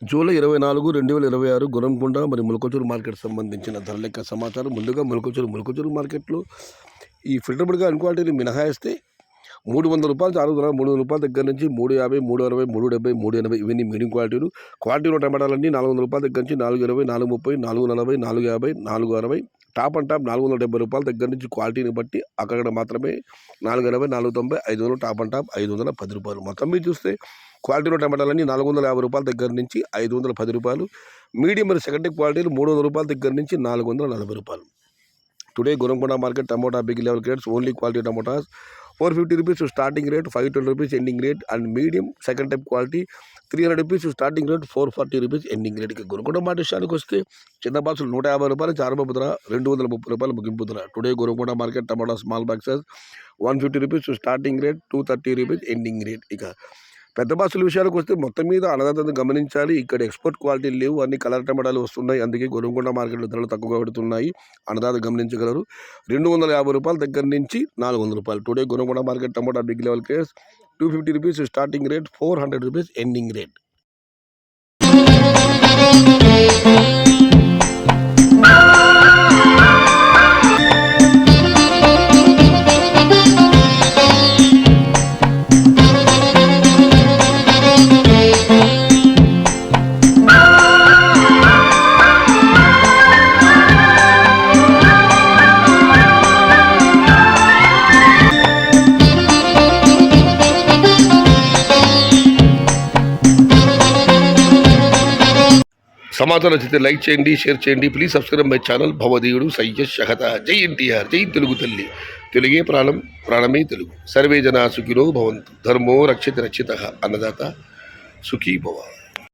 July 24, 2026 Gurramkonda మరియు ములకచూరు market సంబంధించిన ధర లెక్క సమాచారం. ముందుగా ములకచూరు మార్కెట్లో ఈ ఫిల్టర్బుల్గా అన్క్వాలిటీని మినహాయిస్తే 300 రూపాయలు చాలుతున్నారు. 300 రూపాయల దగ్గర నుంచి 350, 360, 370, 380 ఇవన్నీ మీడియం క్వాలిటీలు. క్వాలిటీలో టమాటాలన్నీ 400 రూపాయల దగ్గర నుంచి 420, 430, 440, 450, 460. టాప్ అండ్ టాప్ 470 రూపాయల దగ్గర నుంచి క్వాలిటీని బట్టి అక్కడ మాత్రమే 480, 490, 500 టాప్ అండ్ టాప్ 510 రూపాయలు. మొత్తం మీరు చూస్తే క్వాలిటీలో టమాటాలన్నీ 450 రూపాయల దగ్గర నుంచి 510 రూపాయలు. మీడియం మరియు సెకండరీ క్వాలిటీలు 300 రూపాయల దగ్గర నుంచి 440 రూపాయలు. Today Gurramkonda market tomato big level grades only quality tomatoes 450 rupees starting rate, 520 rupees ending rate. And medium second type quality 300 rupees starting rate, 440 rupees ending rate. ఇక గుర్రంకొండ మార్కెట్ విషయానికి వస్తే చిన్న బాక్సులు 150 రూపాయలు ఆరంభపు ధర, 230 రూపాయలు ముగింపు ధర. Today Gurramkonda market tomato small boxes 150 rupees starting rate, 230 rupees ending rate. ఇక పెద్ద బాక్సుల విషయానికి వస్తే మొత్తం మీద అన్నదాతను గమనించాలి. ఇక్కడ ఎక్స్పోర్ట్ క్వాలిటీలు లేవు, అన్ని కలర్ టమాటాలు వస్తున్నాయి. అందుకే గుర్రంకొండ మార్కెట్లో ధరలు తక్కువగా పెడుతున్నాయి. అన్నదాత గమనించగలరు. 250 రూపాయల దగ్గర నుంచి 400 రూపాయలు. Today Gurramkonda market tomato big level case 250 rupees starting rate, 400 rupees ending rate. సమాచారం నచ్చితే లైక్ చేయండి, షేర్ చేయండి. Please subscribe my channel. భవదీయుడు సయ్యద్ షహత. జై ఎన్టీఆర్, జై తెలుగు తల్లి. తెలుగే ప్రాణం, ప్రాణమే తెలుగు. సర్వే జనా సుఖినో భవంతు. ధర్మో రక్షిత రక్షిత. అన్నదాత సుఖీ భవ.